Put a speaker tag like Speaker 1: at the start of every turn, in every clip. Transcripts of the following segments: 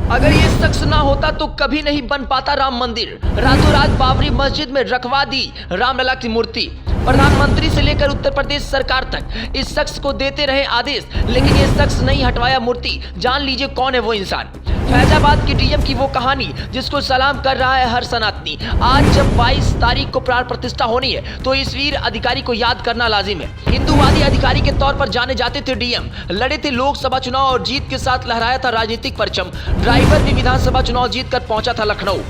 Speaker 1: अगर ये शख्स ना होता तो कभी नहीं बन पाता राम मंदिर। रातों रात बाबरी मस्जिद में रखवा दी रामलला की मूर्ति। प्रधानमंत्री से लेकर उत्तर प्रदेश सरकार तक इस शख्स को देते रहे आदेश, लेकिन ये शख्स नहीं हटवाया मूर्ति। जान लीजिए कौन है वो इंसान। फैजाबाद की डीएम की वो कहानी जिसको सलाम कर रहा है हर सनातनी। आज जब 22 तारीख को प्राण प्रतिष्ठा होनी है तो इस वीर अधिकारी को याद करना लाजिम है। हिंदूवादी अधिकारी के तौर पर जाने जाते थे डीएम, लड़े थे लोकसभा चुनाव और जीत के साथ लहराया था राजनीतिक परचम। ड्राइवर भी विधानसभा चुनाव जीत कर पहुंचा था लखनऊ।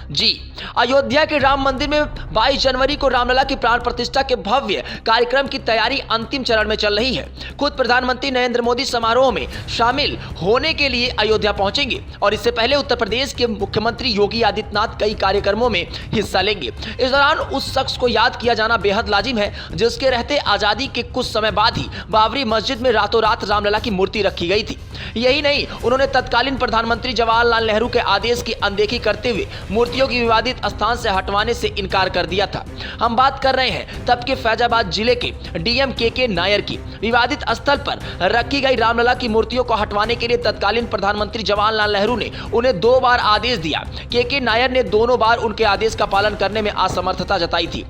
Speaker 1: जी, अयोध्या के राम मंदिर में 22 जनवरी को रामलला की प्राण प्रतिष्ठा के भव्य कार्यक्रम की तैयारी अंतिम चरण में चल रही है। खुद प्रधानमंत्री नरेंद्र मोदी समारोह में शामिल होने के लिए अयोध्या पहुंचेंगे और इससे पहले उत्तर प्रदेश के मुख्यमंत्री योगी आदित्यनाथ कई कार्यक्रमों में हिस्सा लेंगे। इस दौरान उस शख्स को याद किया जाना बेहद लाजिम है जिसके रहते आजादी के कुछ समय बाद ही बाबरी मस्जिद में रातों रात रामलला की मूर्ति रखी गई थी। यही नहीं, उन्होंने तत्कालीन प्रधानमंत्री जवाहरलाल नेहरू के आदेश की अनदेखी करते हुए मूर्तियों की विवादित स्थान से हटवाने से इनकार कर दिया था। हम बात कर रहे हैं तब के फैजाबाद जिले के डीएम के नायर की। विवादित स्थल पर रखी गई रामलला की मूर्तियों को हटवाने के लिए तत्कालीन प्रधानमंत्री जवाहरलाल नेहरू ने उन्हें 2 बार आदेश दिया। के नायर ने दोनों बार उनके आदेश का पालन करने में असमर्थता जताई थी।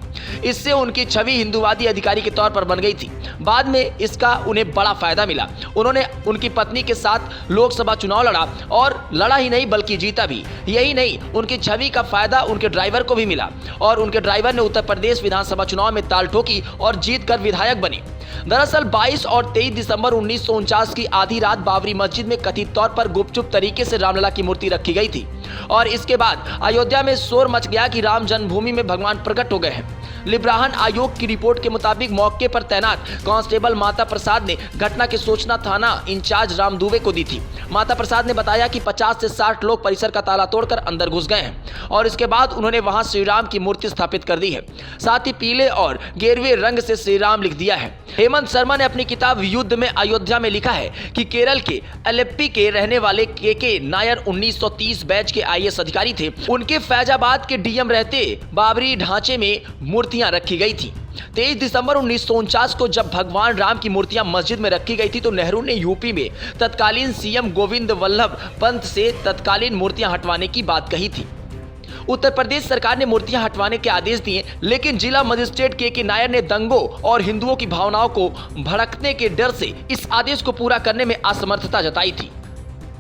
Speaker 1: इससे उनकी छवि हिंदूवादी अधिकारी के तौर पर बन गई थी। बाद में इसका उन्हें बड़ा फायदा मिला। उन्होंने उनकी पत्नी के साथ लोकसभा चुनाव लड़ा और लड़ा ही नहीं बल्कि जीता भी। यही नहीं, उनकी छवि का फायदा उनके ड्राइवर को भी मिला और उनके ड्राइवर ने उत्तर प्रदेश विधानसभा चुनाव में ताल ठोकी और जीतकर विधायक बने। दरअसल 22 और 23 दिसंबर 1949 की आधी रात बाबरी मस्जिद में कथित तौर पर गुपचुप तरीके से रामलला की मूर्ति रखी गई थी और इसके बाद अयोध्या में शोर मच गया कि राम जन्मभूमि में भगवान प्रकट हो गए हैं। लिब्राहन आयोग की रिपोर्ट के मुताबिक मौके पर तैनात कांस्टेबल माता प्रसाद ने घटना की सूचना थाना इंचार्ज राम दुबे को दी थी। माता प्रसाद ने बताया कि 50 से 60 लोग परिसर का ताला तोड़कर अंदर घुस गए हैं और इसके बाद उन्होंने वहां श्री राम की मूर्ति स्थापित कर दी है। साथ ही पीले और गेरुए रंग से श्री राम लिख दिया है। हेमंत शर्मा ने अपनी किताब युद्ध में अयोध्या में लिखा है कि केरल के अलेप्पी के रहने वाले के नायर 1930 बैच के आईएएस अधिकारी थे। उनके फैजाबाद के डीएम रहते बाबरी ढांचे में मूर्तियां रखी गई थी। 23 दिसंबर 1949 को जब भगवान राम की मूर्तियां मस्जिद में रखी गई थी तो नेहरू ने यूपी में तत्कालीन सीएम गोविंद वल्लभ पंत से तत्कालीन मूर्तियां हटवाने की बात कही थी। उत्तर प्रदेश सरकार ने मूर्तियां हटवाने के आदेश दिए, लेकिन जिला मजिस्ट्रेट के नायर ने दंगों और हिंदुओं की भावनाओं को भड़कने के डर से इस आदेश को पूरा करने में असमर्थता जताई थी।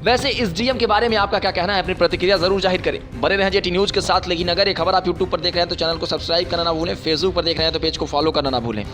Speaker 1: वैसे इस डीएम के बारे में आपका क्या कहना है? अपनी प्रतिक्रिया जरूर जाहिर करें। बने रहें जेटी न्यूज के साथ। लेकिन अगर ये खबर आप यूट्यूब पर देख रहे हैं तो चैनल को सब्सक्राइब करना ना भूलें, फेसबुक पर देख रहे हैं तो पेज को फॉलो करना ना भूलें।